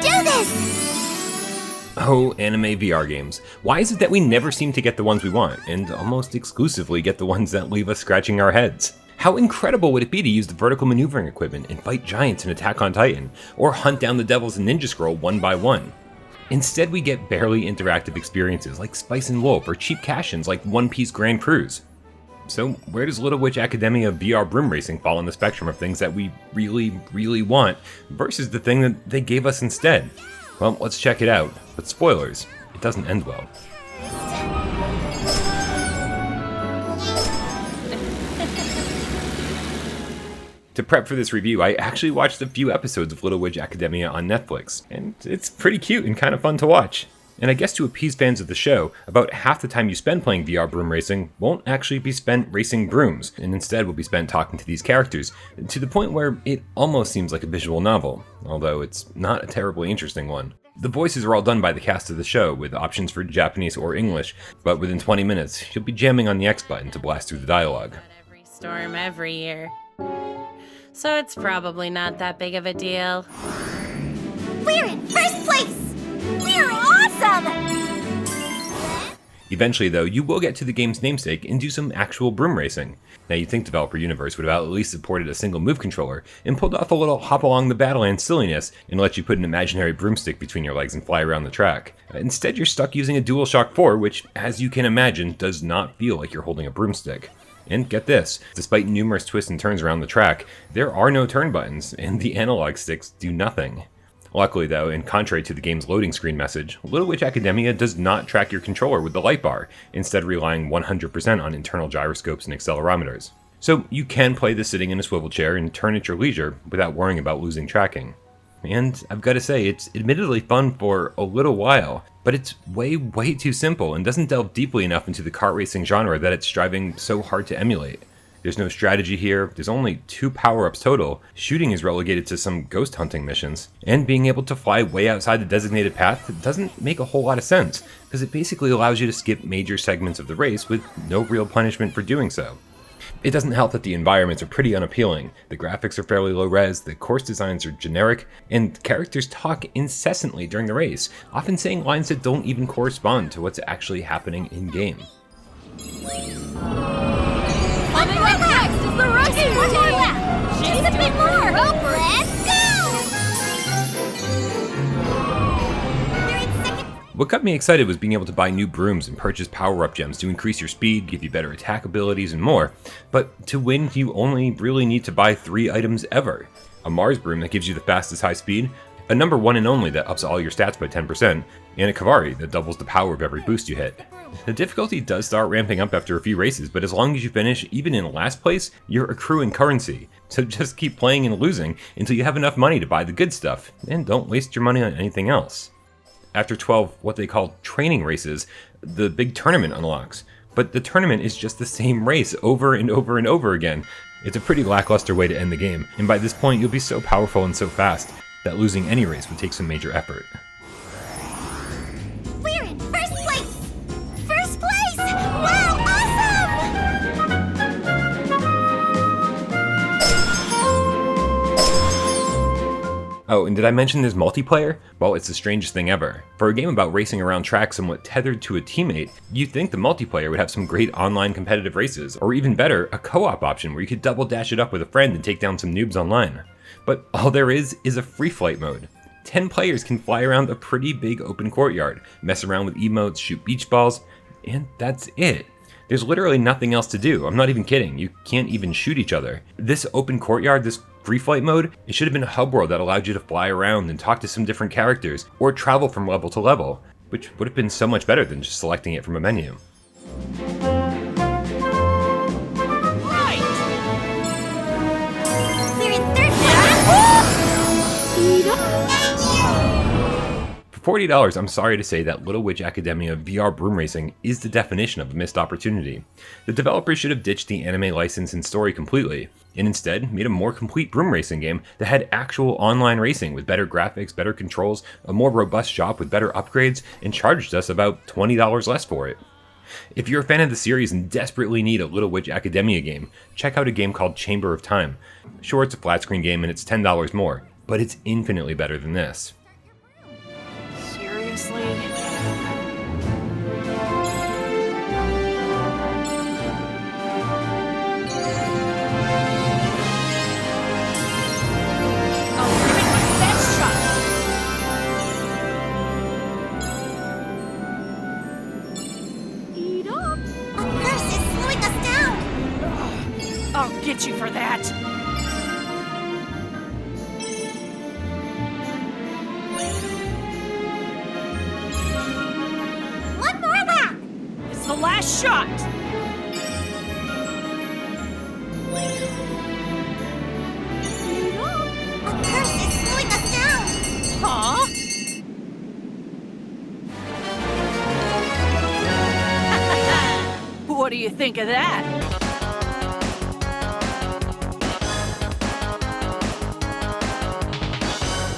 do this! Oh, anime VR games. Why is it that we never seem to get the ones we want, and almost exclusively get the ones that leave us scratching our heads? How incredible would it be to use the vertical maneuvering equipment and fight giants in Attack on Titan, or hunt down the devils in Ninja Scroll one by one? Instead, we get barely interactive experiences like Spice and Wolf or cheap cash-ins like One Piece Grand Cruise. So where does Little Witch Academia VR Broom Racing fall on the spectrum of things that we really want versus the thing that they gave us instead? Well, let's check it out. But spoilers, it doesn't end well. To prep for this review, I actually watched a few episodes of Little Witch Academia on Netflix, and it's pretty cute and kind of fun to watch. And I guess to appease fans of the show, about half the time you spend playing VR Broom Racing won't actually be spent racing brooms, and instead will be spent talking to these characters, to the point where it almost seems like a visual novel, although it's not a terribly interesting one. The voices are all done by the cast of the show, with options for Japanese or English, but within 20 minutes, you'll be jamming on the X button to blast through the dialogue. Every storm every year. So it's probably not that big of a deal. We're in first place! We're awesome! Eventually, though, you will get to the game's namesake and do some actual broom racing. Now, you'd think Developer Universe would have at least supported a single move controller and pulled off a little hop along the Battleland silliness and let you put an imaginary broomstick between your legs and fly around the track. Instead, you're stuck using a DualShock 4, which, as you can imagine, does not feel like you're holding a broomstick. And get this, despite numerous twists and turns around the track, there are no turn buttons, and the analog sticks do nothing. Luckily though, and contrary to the game's loading screen message, Little Witch Academia does not track your controller with the light bar, instead relying 100% on internal gyroscopes and accelerometers. So you can play this sitting in a swivel chair and turn at your leisure without worrying about losing tracking. And I've got to say, it's admittedly fun for a little while, but it's way too simple and doesn't delve deeply enough into the kart racing genre that it's striving so hard to emulate. There's no strategy here, there's only 2 power-ups total, shooting is relegated to some ghost hunting missions, and being able to fly way outside the designated path doesn't make a whole lot of sense, because it basically allows you to skip major segments of the race with no real punishment for doing so. It doesn't help that the environments are pretty unappealing, the graphics are fairly low res, the course designs are generic, and characters talk incessantly during the race, often saying lines that don't even correspond to what's actually happening in-game. Coming up next is the racing team! Just a bit more! Let's go! They're in second place. What got me excited was being able to buy new brooms and purchase power-up gems to increase your speed, give you better attack abilities, and more. But to win, you only really need to buy 3 items ever. A Mars broom that gives you the fastest high speed, a number 1 and only that ups all your stats by 10%, and a Kavari that doubles the power of every boost you hit. The difficulty does start ramping up after a few races, but as long as you finish, even in last place, you're accruing currency. So just keep playing and losing until you have enough money to buy the good stuff, and don't waste your money on anything else. After 12 what they call training races, the big tournament unlocks. But the tournament is just the same race over and over and over again. It's a pretty lackluster way to end the game, and by this point you'll be so powerful and so fast that losing any race would take some major effort. We're in first place! First place! Wow, awesome! Oh, and did I mention there's multiplayer? Well, it's the strangest thing ever. For a game about racing around tracks somewhat tethered to a teammate, you'd think the multiplayer would have some great online competitive races, or even better, a co-op option where you could double dash it up with a friend and take down some noobs online. But all there is a free flight mode. 10 players can fly around a pretty big open courtyard, mess around with emotes, shoot beach balls, and that's it. There's literally nothing else to do. I'm not even kidding. You can't even shoot each other. This open courtyard, this free flight mode, it should have been a hub world that allowed you to fly around and talk to some different characters, or travel from level to level, which would have been so much better than just selecting it from a menu. For $40, I'm sorry to say that Little Witch Academia VR Broom Racing is the definition of a missed opportunity. The developers should have ditched the anime license and story completely, and instead made a more complete broom racing game that had actual online racing with better graphics, better controls, a more robust shop with better upgrades, and charged us about $20 less for it. If you're a fan of the series and desperately need a Little Witch Academia game, check out a game called Chamber of Time. Sure, it's a flat screen game and it's $10 more, but it's infinitely better than this. seriously? I'll give it my best shot. Eat up. A curse is slowing us down. I'll get you for that. One more lap. It's the last shot. Eat up. A curse is slowing us down. Huh? What do you think of that?